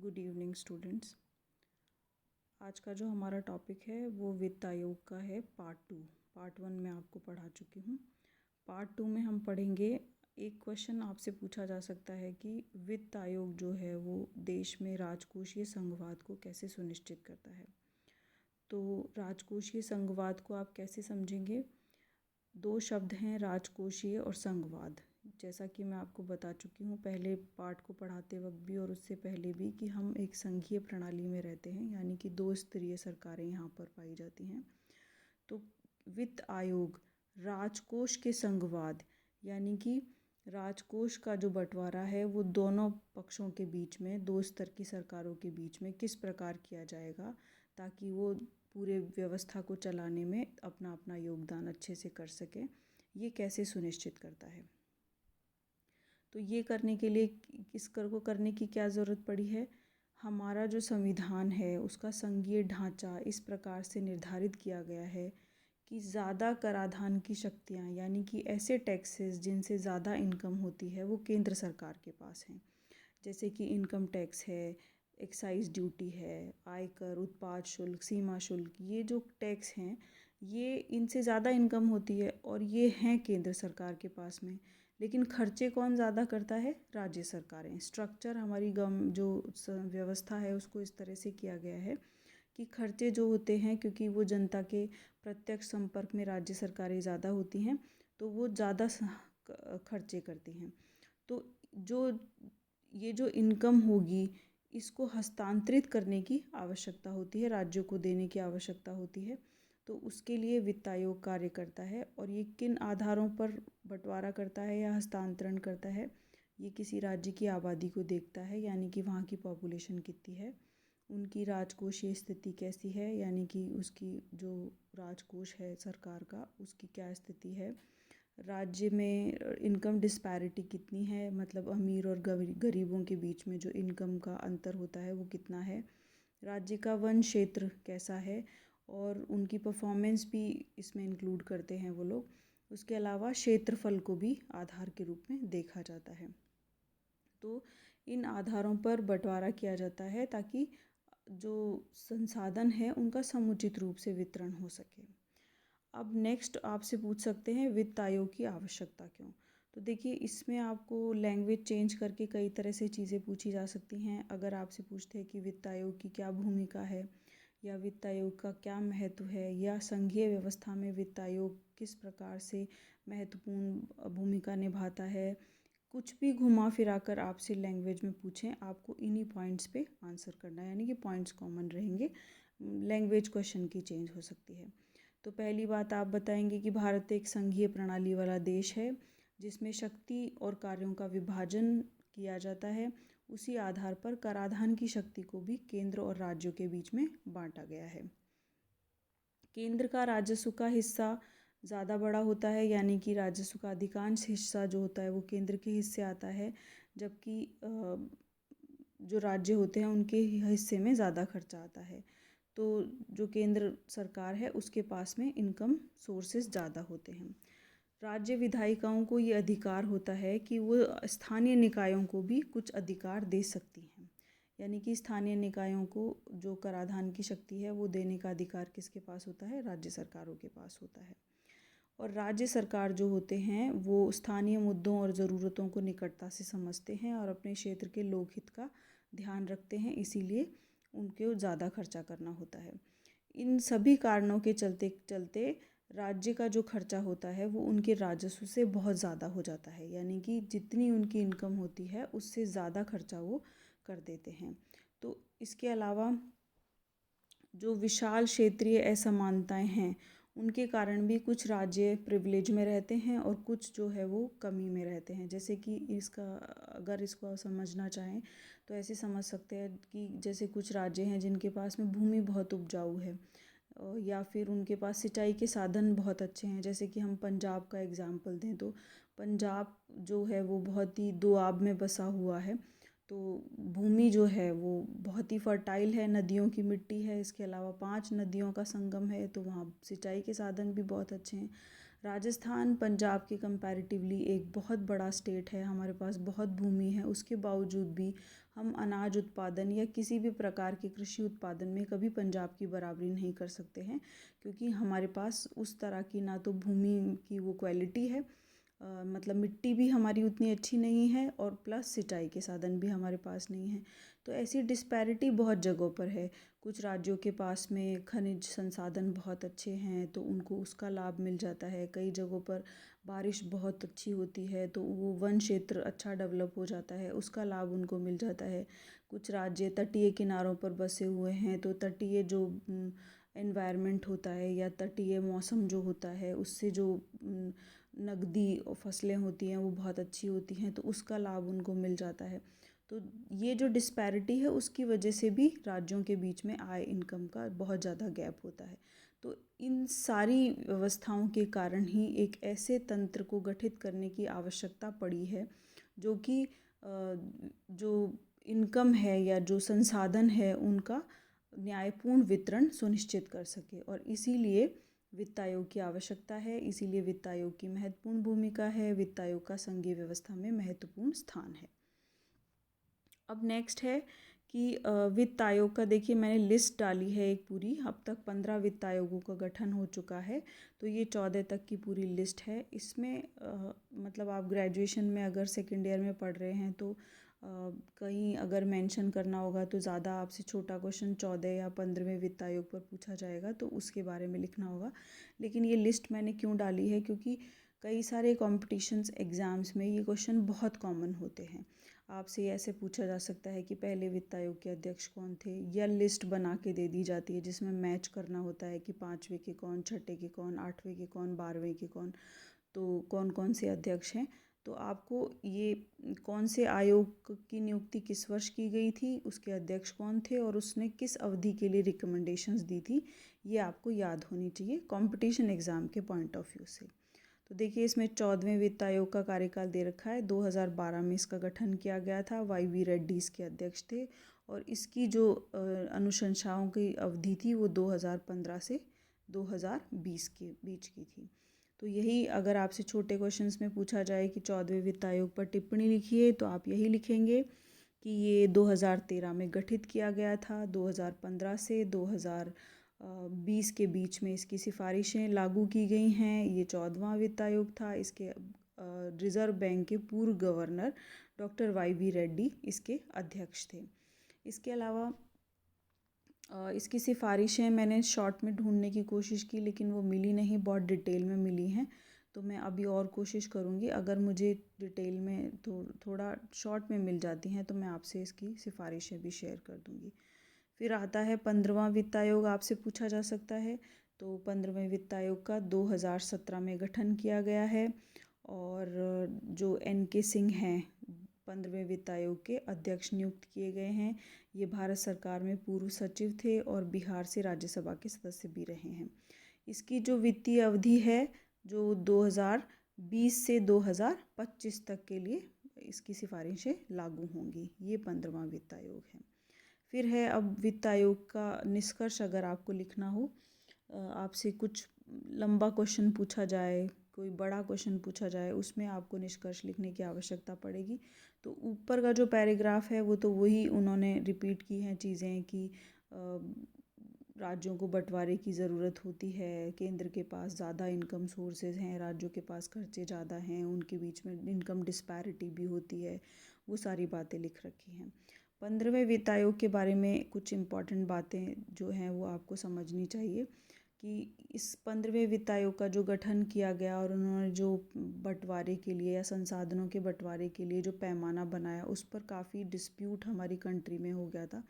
Good evening students. आज का जो हमारा टॉपिक है वो वित्त आयोग का है पार्ट 1 में आपको पढ़ा चुकी हूँ। पार्ट 2 में हम पढ़ेंगे। एक क्वेश्चन आपसे पूछा जा सकता है कि वित्त आयोग जो है वो देश में राजकोषीय संघवाद को कैसे सुनिश्चित करता है। तो राजकोषीय संघवाद को आप कैसे समझेंगे? दो शब्द हैं, राजकोषीय और संघवाद। जैसा कि मैं आपको बता चुकी हूँ पहले पार्ट को पढ़ाते वक्त भी और उससे पहले भी कि हम एक संघीय प्रणाली में रहते हैं, यानी कि दो स्तरीय सरकारें यहाँ पर पाई जाती हैं। तो वित्त आयोग राजकोष के संघवाद यानी कि राजकोष का जो बंटवारा है वो दोनों पक्षों के बीच में, दो स्तर की सरकारों के बीच में किस प्रकार किया जाएगा ताकि वो पूरे व्यवस्था को चलाने में अपना अपना योगदान अच्छे से कर सके, ये कैसे सुनिश्चित करता है। तो ये करने के लिए इस कर को करने की क्या ज़रूरत पड़ी है? हमारा जो संविधान है उसका संघीय ढांचा इस प्रकार से निर्धारित किया गया है कि ज़्यादा कराधान की शक्तियाँ यानी कि ऐसे टैक्सेस जिनसे ज़्यादा इनकम होती है वो केंद्र सरकार के पास हैं। जैसे कि इनकम टैक्स है, एक्साइज ड्यूटी है, आयकर, उत्पाद शुल्क, सीमा शुल्क, ये जो टैक्स हैं ये इनसे ज़्यादा इनकम होती है और ये हैं केंद्र सरकार के पास में। लेकिन खर्चे कौन ज़्यादा करता है? राज्य सरकारें। स्ट्रक्चर हमारी जो व्यवस्था है उसको इस तरह से किया गया है कि खर्चे जो होते हैं, क्योंकि वो जनता के प्रत्यक्ष संपर्क में राज्य सरकारें ज़्यादा होती हैं तो वो ज़्यादा खर्चे करती हैं। तो जो इनकम होगी इसको हस्तांतरित करने की आवश्यकता होती है, राज्यों को देने की आवश्यकता होती है। तो उसके लिए वित्त आयोग कार्य करता है और ये किन आधारों पर बंटवारा करता है या हस्तांतरण करता है? ये किसी राज्य की आबादी को देखता है, यानी कि वहाँ की पॉपुलेशन कितनी है, उनकी राजकोषीय स्थिति कैसी है, यानी कि उसकी जो राजकोष है सरकार का उसकी क्या स्थिति है, राज्य में इनकम डिस्पैरिटी कितनी है, मतलब अमीर और गरीबों के बीच में जो इनकम का अंतर होता है वो कितना है, राज्य का वन क्षेत्र कैसा है, और उनकी परफॉर्मेंस भी इसमें इंक्लूड करते हैं वो लोग। उसके अलावा क्षेत्रफल को भी आधार के रूप में देखा जाता है। तो इन आधारों पर बंटवारा किया जाता है ताकि जो संसाधन है उनका समुचित रूप से वितरण हो सके। अब नेक्स्ट आपसे पूछ सकते हैं वित्त आयोग की आवश्यकता क्यों? तो देखिए इसमें आपको लैंग्वेज चेंज करके कई तरह से चीज़ें पूछी जा सकती हैं। अगर आपसे पूछते हैं कि वित्त आयोग की क्या भूमिका है या वित्त आयोग का क्या महत्व है या संघीय व्यवस्था में वित्त आयोग किस प्रकार से महत्वपूर्ण भूमिका निभाता है, कुछ भी घुमा फिरा कर आपसे लैंग्वेज में पूछें आपको इन्हीं पॉइंट्स पे आंसर करना है, यानी कि पॉइंट्स कॉमन रहेंगे, लैंग्वेज क्वेश्चन की चेंज हो सकती है। तो पहली बात आप बताएंगे कि भारत एक संघीय प्रणाली वाला देश है जिसमें शक्ति और कार्यों का विभाजन किया जाता है। उसी आधार पर कराधान की शक्ति को भी केंद्र और राज्यों के बीच में बांटा गया है। केंद्र का राजस्व का हिस्सा ज़्यादा बड़ा होता है, यानी कि राजस्व का अधिकांश हिस्सा जो होता है वो केंद्र के हिस्से आता है, जबकि जो राज्य होते हैं उनके हिस्से में ज़्यादा खर्चा आता है। तो जो केंद्र सरकार है उसके पास में इनकम सोर्सेज ज़्यादा होते हैं। राज्य विधायिकाओं को ये अधिकार होता है कि वो स्थानीय निकायों को भी कुछ अधिकार दे सकती हैं, यानी कि स्थानीय निकायों को जो कराधान की शक्ति है वो देने का अधिकार किसके पास होता है? राज्य सरकारों के पास होता है। और राज्य सरकार जो होते हैं वो स्थानीय मुद्दों और ज़रूरतों को निकटता से समझते हैं और अपने क्षेत्र के लोकहित का ध्यान रखते हैं, इसीलिए उनको ज़्यादा खर्चा करना होता है। इन सभी कारणों के चलते चलते राज्य का जो खर्चा होता है वो उनके राजस्व से बहुत ज़्यादा हो जाता है, यानी कि जितनी उनकी इनकम होती है उससे ज़्यादा खर्चा वो कर देते हैं। तो इसके अलावा जो विशाल क्षेत्रीय असमानताएं हैं उनके कारण भी कुछ राज्य प्रिविलेज में रहते हैं और कुछ जो है वो कमी में रहते हैं। जैसे कि अगर इसको समझना चाहें तो ऐसे समझ सकते हैं कि जैसे कुछ राज्य हैं जिनके पास में भूमि बहुत उपजाऊ है या फिर उनके पास सिंचाई के साधन बहुत अच्छे हैं। जैसे कि हम पंजाब का एग्जाम्पल दें तो पंजाब जो है वो बहुत ही दोआब में बसा हुआ है, तो भूमि जो है वो बहुत ही फर्टाइल है, नदियों की मिट्टी है, इसके अलावा 5 नदियों का संगम है, तो वहाँ सिंचाई के साधन भी बहुत अच्छे हैं। राजस्थान पंजाब के कंपैरेटिवली एक बहुत बड़ा स्टेट है, हमारे पास बहुत भूमि है, उसके बावजूद भी हम अनाज उत्पादन या किसी भी प्रकार के कृषि उत्पादन में कभी पंजाब की बराबरी नहीं कर सकते हैं, क्योंकि हमारे पास उस तरह की ना तो भूमि की वो क्वालिटी है, मतलब मिट्टी भी हमारी उतनी अच्छी नहीं है और प्लस सिंचाई के साधन भी हमारे पास नहीं है। तो ऐसी डिस्पैरिटी बहुत जगहों पर है। कुछ राज्यों के पास में खनिज संसाधन बहुत अच्छे हैं तो उनको उसका लाभ मिल जाता है। कई जगहों पर बारिश बहुत अच्छी होती है तो वो वन क्षेत्र अच्छा डेवलप हो जाता है, उसका लाभ उनको मिल जाता है। कुछ राज्य तटीय किनारों पर बसे हुए हैं तो तटीय जो एनवायरनमेंट होता है या तटीय मौसम जो होता है उससे जो नकदी फसलें होती हैं वो बहुत अच्छी होती हैं तो उसका लाभ उनको मिल जाता है। तो ये जो डिस्पैरिटी है उसकी वजह से भी राज्यों के बीच में आय इनकम का बहुत ज़्यादा गैप होता है। तो इन सारी व्यवस्थाओं के कारण ही एक ऐसे तंत्र को गठित करने की आवश्यकता पड़ी है जो कि जो इनकम है या जो संसाधन है उनका न्यायपूर्ण वितरण सुनिश्चित कर सके, और इसीलिए वित्त आयोग की आवश्यकता है, इसीलिए वित्त आयोग की महत्वपूर्ण भूमिका है, वित्त आयोग का संघीय व्यवस्था में महत्वपूर्ण स्थान है। अब नेक्स्ट है कि वित्त आयोग का देखिए मैंने लिस्ट डाली है एक पूरी, अब तक 15 वित्त आयोगों का गठन हो चुका है, तो ये 14 तक की पूरी लिस्ट है। इसमें मतलब आप ग्रेजुएशन में अगर सेकेंड ईयर में पढ़ रहे हैं तो कहीं अगर मेंशन करना होगा तो ज़्यादा आपसे छोटा क्वेश्चन 14 या 15वें वित्त आयोग पर पूछा जाएगा तो उसके बारे में लिखना होगा। लेकिन ये लिस्ट मैंने क्यों डाली है, क्योंकि कई सारे कॉम्पिटिशन्स एग्ज़ाम्स में ये क्वेश्चन बहुत कॉमन होते हैं। आपसे ऐसे पूछा जा सकता है कि पहले वित्त आयोग के अध्यक्ष कौन थे, या लिस्ट बना के दे दी जाती है जिसमें मैच करना होता है कि 5वें के कौन, छठे के कौन, 8वें के कौन, 12वें के कौन, तो कौन कौन से अध्यक्ष हैं। तो आपको ये कौन से आयोग की नियुक्ति किस वर्ष की गई थी, उसके अध्यक्ष कौन थे और उसने किस अवधि के लिए रिकमेंडेशंस दी थी, ये आपको याद होनी चाहिए कंपटीशन एग्ज़ाम के पॉइंट ऑफ व्यू से। तो देखिए इसमें 14वें वित्त आयोग का कार्यकाल दे रखा है, 2012 में इसका गठन किया गया था, YV रेड्डी इसके अध्यक्ष थे, और इसकी जो अनुशंसाओं की अवधि थी वो 2015 से 2020 के बीच की थी। तो यही अगर आपसे छोटे क्वेश्चंस में पूछा जाए कि 14वें वित्त आयोग पर टिप्पणी लिखिए तो आप यही लिखेंगे कि ये 2013 में गठित किया गया था, 2015 से 2020 के बीच में इसकी सिफारिशें लागू की गई हैं। ये 14वां वित्त आयोग था। इसके रिज़र्व बैंक के पूर्व गवर्नर डॉक्टर YV रेड्डी इसके अध्यक्ष थे। इसके अलावा इसकी सिफारिशें मैंने शॉर्ट में ढूंढने की कोशिश की लेकिन वो मिली नहीं, बहुत डिटेल में मिली हैं, तो मैं अभी और कोशिश करूँगी, अगर मुझे डिटेल में थोड़ा शॉर्ट में मिल जाती हैं तो मैं आपसे इसकी सिफारिशें भी शेयर कर दूँगी। फिर आता है 15वां वित्त आयोग, आपसे पूछा जा सकता है, तो 15वें वित्त आयोग का 2017 में गठन किया गया है, और जो NK सिंह हैं 15वें वित्त आयोग के अध्यक्ष नियुक्त किए गए हैं। ये भारत सरकार में पूर्व सचिव थे और बिहार से राज्यसभा के सदस्य भी रहे हैं। इसकी जो वित्तीय अवधि है जो 2020 से 2025 तक के लिए इसकी सिफारिशें लागू होंगी। ये 15वां वित्त आयोग है। फिर है अब वित्त आयोग का निष्कर्ष, अगर आपको लिखना हो, आपसे कुछ लंबा क्वेश्चन पूछा जाए, कोई बड़ा क्वेश्चन पूछा जाए, उसमें आपको निष्कर्ष लिखने की आवश्यकता पड़ेगी। तो ऊपर का जो पैराग्राफ है वो तो वही उन्होंने रिपीट की हैं चीज़ें कि राज्यों को बंटवारे की ज़रूरत होती है, केंद्र के पास ज़्यादा इनकम सोर्सेज हैं, राज्यों के पास खर्चे ज़्यादा हैं, उनके बीच में इनकम डिस्पैरिटी भी होती है, वो सारी बातें लिख रखी हैं। 15वें वित्त आयोग के बारे में कुछ इम्पॉर्टेंट बातें जो हैं वो आपको समझनी चाहिए कि इस 15वें वित्त आयोग का जो गठन किया गया और उन्होंने जो बंटवारे के लिए या संसाधनों के बंटवारे के लिए जो पैमाना बनाया उस पर काफ़ी डिस्प्यूट हमारी कंट्री में हो गया था,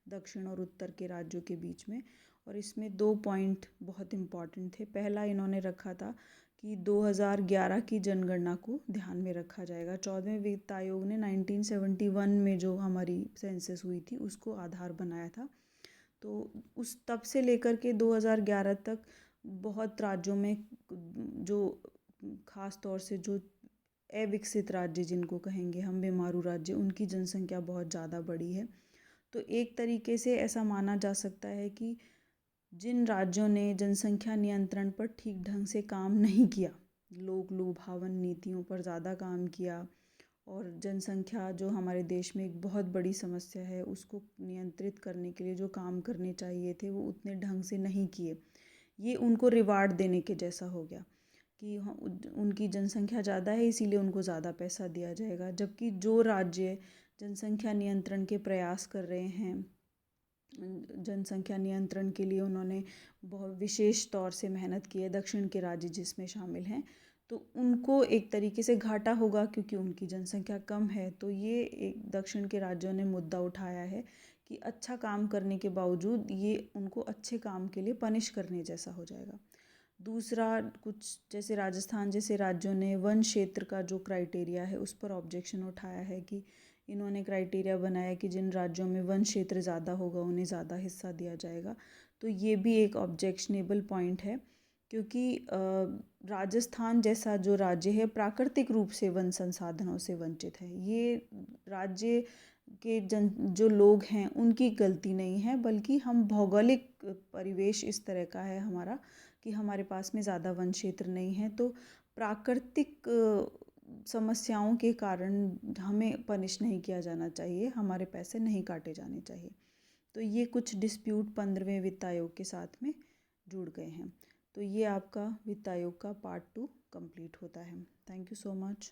दक्षिण और उत्तर के राज्यों के बीच में, और इसमें 2 पॉइंट बहुत इम्पॉर्टेंट थे। पहला इन्होंने रखा था कि 2011 की जनगणना को ध्यान में रखा जाएगा। 14वें वित्त आयोग ने 1971 में जो हमारी सेंसस हुई थी उसको आधार बनाया था, तो उस तब से लेकर के 2011 तक बहुत राज्यों में जो ख़ास तौर से जो अविकसित राज्य जिनको कहेंगे हम, बीमारू राज्य, उनकी जनसंख्या बहुत ज़्यादा बढ़ी है। तो एक तरीके से ऐसा माना जा सकता है कि जिन राज्यों ने जनसंख्या नियंत्रण पर ठीक ढंग से काम नहीं किया, लोक लुभावन नीतियों पर ज़्यादा काम किया और जनसंख्या जो हमारे देश में एक बहुत बड़ी समस्या है उसको नियंत्रित करने के लिए जो काम करने चाहिए थे वो उतने ढंग से नहीं किए, ये उनको रिवार्ड देने के जैसा हो गया कि उनकी जनसंख्या ज़्यादा है इसीलिए उनको ज़्यादा पैसा दिया जाएगा। जबकि जो राज्य जनसंख्या नियंत्रण के प्रयास कर रहे हैं, जनसंख्या नियंत्रण के लिए उन्होंने बहुत विशेष तौर से मेहनत की है, दक्षिण के राज्य जिसमें शामिल हैं, तो उनको एक तरीके से घाटा होगा क्योंकि उनकी जनसंख्या कम है। तो ये एक दक्षिण के राज्यों ने मुद्दा उठाया है कि अच्छा काम करने के बावजूद ये उनको अच्छे काम के लिए पनिश करने जैसा हो जाएगा। दूसरा, कुछ जैसे राजस्थान जैसे राज्यों ने वन क्षेत्र का जो क्राइटेरिया है उस पर ऑब्जेक्शन उठाया है कि इन्होंने क्राइटेरिया बनाया कि जिन राज्यों में वन क्षेत्र ज़्यादा होगा उन्हें ज़्यादा हिस्सा दिया जाएगा। तो ये भी एक ऑब्जेक्शनेबल पॉइंट है क्योंकि राजस्थान जैसा जो राज्य है प्राकृतिक रूप से वन संसाधनों से वंचित है। ये राज्य के जो लोग हैं उनकी गलती नहीं है, बल्कि हम भौगोलिक परिवेश इस तरह का है हमारा कि हमारे पास में ज़्यादा वन क्षेत्र नहीं है, तो प्राकृतिक समस्याओं के कारण हमें पनिश नहीं किया जाना चाहिए, हमारे पैसे नहीं काटे जाने चाहिए। तो ये कुछ डिस्प्यूट 15वें वित्त आयोग के साथ में जुड़ गए हैं। तो ये आपका वित्त आयोग का पार्ट 2 कंप्लीट होता है। Thank you so much.